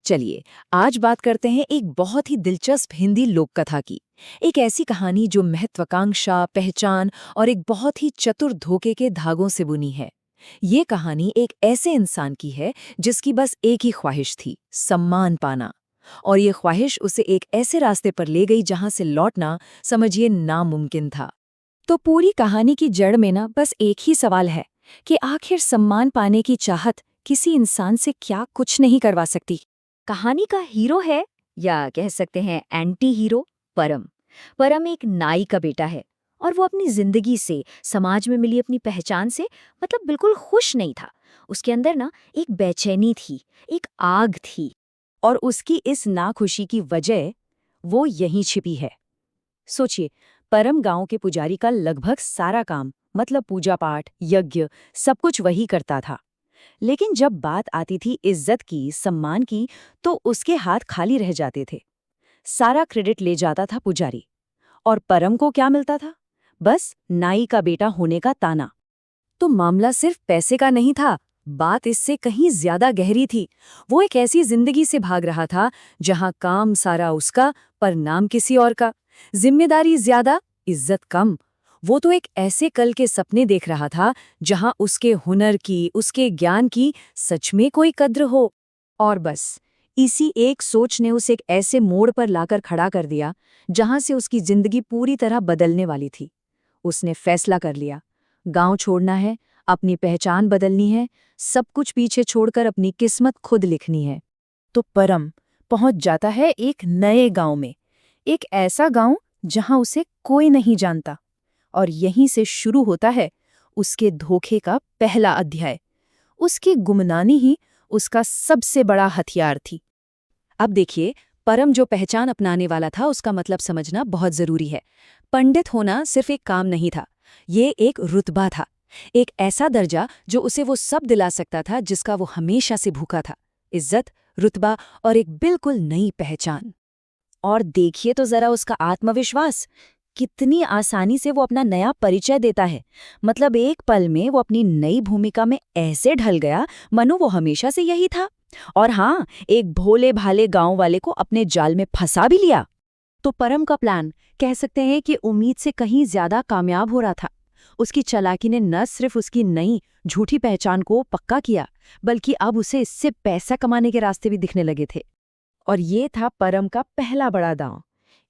चलिए, आज बात करते हैं एक बहुत ही दिलचस्प हिंदी लोक कथा की। एक ऐसी कहानी जो महत्वाकांक्षा, पहचान और एक बहुत ही चतुर धोखे के धागों से बुनी है। ये कहानी एक ऐसे इंसान की है जिसकी बस एक ही ख्वाहिश थी, सम्मान पाना। और ये ख्वाहिश उसे एक ऐसे रास्ते पर ले गई जहां से लौटना, समझिए, नामुमकिन था। तो पूरी कहानी की जड़ में ना बस एक ही सवाल है कि आखिर सम्मान पाने की चाहत किसी इंसान से क्या कुछ नहीं करवा सकती। कहानी का हीरो है, या कह सकते हैं एंटी हीरो, परम। परम एक नाई का बेटा है और वो अपनी जिंदगी से, समाज में मिली अपनी पहचान से मतलब बिल्कुल खुश नहीं था। उसके अंदर ना एक बेचैनी थी, एक आग थी। और उसकी इस नाखुशी की वजह वो यहीं छिपी है। सोचिए, परम गांव के पुजारी का लगभग सारा काम, मतलब पूजा पाठ, यज्ञ, सब कुछ वही करता था। लेकिन जब बात आती थी इज्जत की, सम्मान की, तो उसके हाथ खाली रह जाते थे। सारा क्रेडिट ले जाता था पुजारी। और परम को क्या मिलता था? बस नाई का बेटा होने का ताना। तो मामला सिर्फ पैसे का नहीं था, बात इससे कहीं ज्यादा गहरी थी। वो एक ऐसी जिंदगी से भाग रहा था जहां काम सारा उसका, पर नाम किसी और का। जिम्मेदारी ज्यादा, इज्जत कम। वो तो एक ऐसे कल के सपने देख रहा था जहां उसके हुनर की, उसके ज्ञान की सच में कोई कद्र हो। और बस इसी एक सोच ने उसे एक ऐसे मोड़ पर लाकर खड़ा कर दिया जहां से उसकी जिंदगी पूरी तरह बदलने वाली थी। उसने फैसला कर लिया, गांव छोड़ना है, अपनी पहचान बदलनी है, सब कुछ पीछे छोड़कर अपनी किस्मत खुद लिखनी है। तो परम पहुंच जाता है एक नए गांव में, एक ऐसा गांव जहां उसे कोई नहीं जानता। और यहीं से शुरू होता है उसके धोखे का पहला अध्याय। उसकी गुमनामी ही उसका सबसे बड़ा हथियार थी। अब देखिए, परम जो पहचान अपनाने वाला था उसका मतलब समझना बहुत जरूरी है। पंडित होना सिर्फ एक काम नहीं था, ये एक रुतबा था। एक ऐसा दर्जा जो उसे वो सब दिला सकता था जिसका वो हमेशा से भूखा था। इज्जत, रुतबा और एक बिल्कुल नई पहचान। और देखिए तो जरा उसका आत्मविश्वास, कितनी आसानी से वो अपना नया परिचय देता है। मतलब एक पल में वो अपनी नई भूमिका में ऐसे ढल गया मानो वो हमेशा से यही था। और हाँ, एक भोले भाले गांव वाले को अपने जाल में फंसा भी लिया। तो परम का प्लान, कह सकते हैं कि उम्मीद से कहीं ज्यादा कामयाब हो रहा था। उसकी चालाकी ने न सिर्फ उसकी नई झूठी पहचान को पक्का किया, बल्कि अब उसे इससे पैसा कमाने के रास्ते भी दिखने लगे थे। और ये था परम का पहला बड़ा दांव,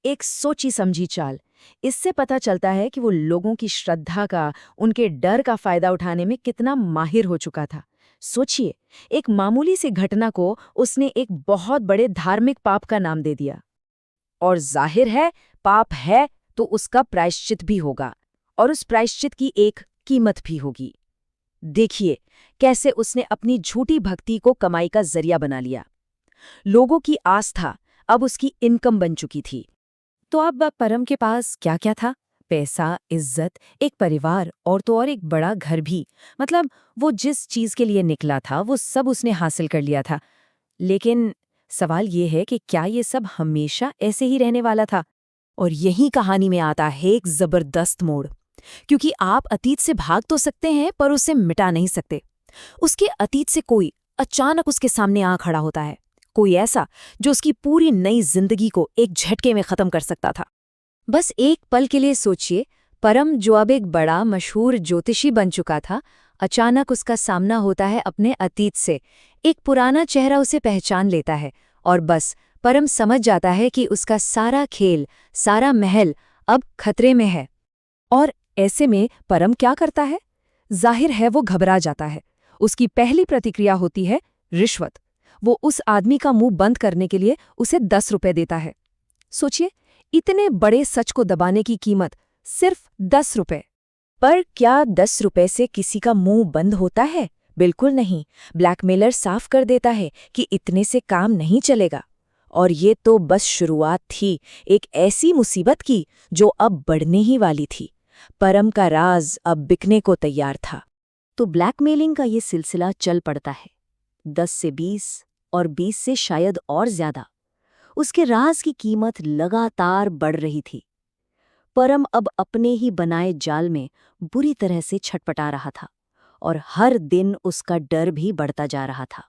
एक सोची समझी चाल। इससे पता चलता है कि वो लोगों की श्रद्धा का, उनके डर का फायदा उठाने में कितना माहिर हो चुका था। सोचिए, एक मामूली सी घटना को उसने एक बहुत बड़े धार्मिक पाप का नाम दे दिया। और जाहिर है, पाप है तो उसका प्रायश्चित भी होगा, और उस प्रायश्चित की एक कीमत भी होगी। देखिए कैसे उसने अपनी झूठी भक्ति को कमाई का जरिया बना लिया। लोगों की आस्था अब उसकी इनकम बन चुकी थी। तो अब परम के पास क्या क्या था? पैसा, इज्जत, एक परिवार और तो और एक बड़ा घर भी। मतलब वो जिस चीज के लिए निकला था वो सब उसने हासिल कर लिया था। लेकिन सवाल ये है कि क्या ये सब हमेशा ऐसे ही रहने वाला था? और यही कहानी में आता है एक जबरदस्त मोड़। क्योंकि आप अतीत से भाग तो सकते हैं पर उसे मिटा नहीं सकते। उसके अतीत से कोई अचानक उसके सामने आ खड़ा होता है, कोई ऐसा जो उसकी पूरी नई जिंदगी को एक झटके में खत्म कर सकता था। बस एक पल के लिए सोचिए, परम जो अब एक बड़ा मशहूर ज्योतिषी बन चुका था, अचानक उसका सामना होता है अपने अतीत से। एक पुराना चेहरा उसे पहचान लेता है और बस परम समझ जाता है कि उसका सारा खेल, सारा महल अब खतरे में है। और ऐसे में परम क्या करता है? जाहिर है वो घबरा जाता है। उसकी पहली प्रतिक्रिया होती है रिश्वत। वो उस आदमी का मुंह बंद करने के लिए उसे 10 रुपए देता है। सोचिए, इतने बड़े सच को दबाने की कीमत सिर्फ 10 रुपए। पर क्या 10 रुपए से किसी का मुंह बंद होता है? बिल्कुल नहीं। ब्लैकमेलर साफ कर देता है कि इतने से काम नहीं चलेगा। और ये तो बस शुरुआत थी, एक ऐसी मुसीबत की जो अब बढ़ने ही वाली थी। परम का राज अब बिकने को तैयार था। तो ब्लैकमेलिंग का ये सिलसिला चल पड़ता है, 10 से 20 और 20 से शायद और ज्यादा। उसके राज की कीमत लगातार बढ़ रही थी। परम अब अपने ही बनाए जाल में बुरी तरह से छटपटा रहा था और हर दिन उसका डर भी बढ़ता जा रहा था।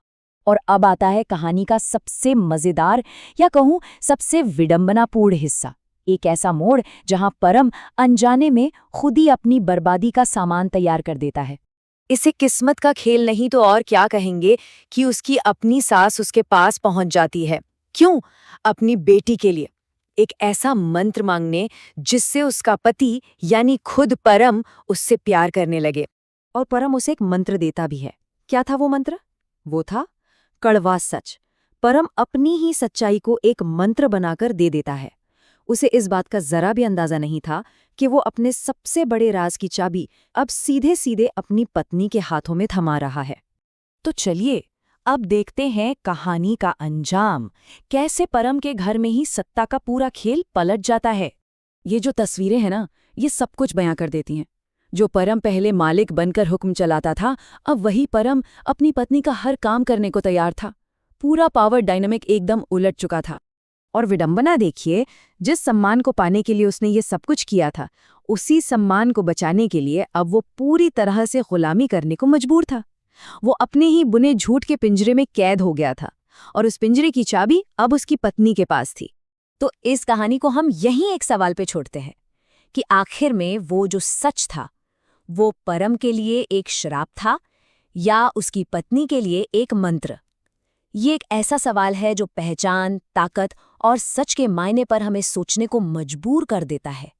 और अब आता है कहानी का सबसे मजेदार या कहूं सबसे विडंबनापूर्ण हिस्सा, एक ऐसा मोड़ जहां परम अनजाने में खुद ही अपनी बर्बादी का सामान तैयार कर देता है। इसे किस्मत का खेल नहीं तो और क्या कहेंगे कि उसकी अपनी सास उसके पास पहुंच जाती है। क्यों? अपनी बेटी के लिए एक ऐसा मंत्र मांगने जिससे उसका पति यानी खुद परम उससे प्यार करने लगे। और परम उसे एक मंत्र देता भी है। क्या था वो मंत्र? वो था कड़वा सच। परम अपनी ही सच्चाई को एक मंत्र बनाकर दे देता है। उसे इस बात का जरा भी अंदाजा नहीं था कि वो अपने सबसे बड़े राज की चाबी अब सीधे सीधे अपनी पत्नी के हाथों में थमा रहा है। तो चलिए अब देखते हैं कहानी का अंजाम, कैसे परम के घर में ही सत्ता का पूरा खेल पलट जाता है। ये जो तस्वीरें हैं ना, ये सब कुछ बयां कर देती हैं। जो परम पहले मालिक बनकर हुक्म चलाता था, अब वही परम अपनी पत्नी का हर काम करने को तैयार था। पूरा पावर डायनामिक एकदम उलट चुका था। और विडंबना देखिए, जिस सम्मान को पाने के लिए उसने ये सब कुछ किया था, उसी सम्मान को बचाने के लिए अब वो पूरी तरह से गुलामी करने को मजबूर था। वो अपने ही बुने झूठ के पिंजरे में कैद हो गया था और उस पिंजरे की चाबी अब उसकी पत्नी के पास थी। तो इस कहानी को हम यहीं एक सवाल पे छोड़ते हैं कि आखिर में वो जो सच था वो परम के लिए एक श्राप था या उसकी पत्नी के लिए एक मंत्र। ये एक ऐसा सवाल है जो पहचान, ताकत और सच के मायने पर हमें सोचने को मजबूर कर देता है।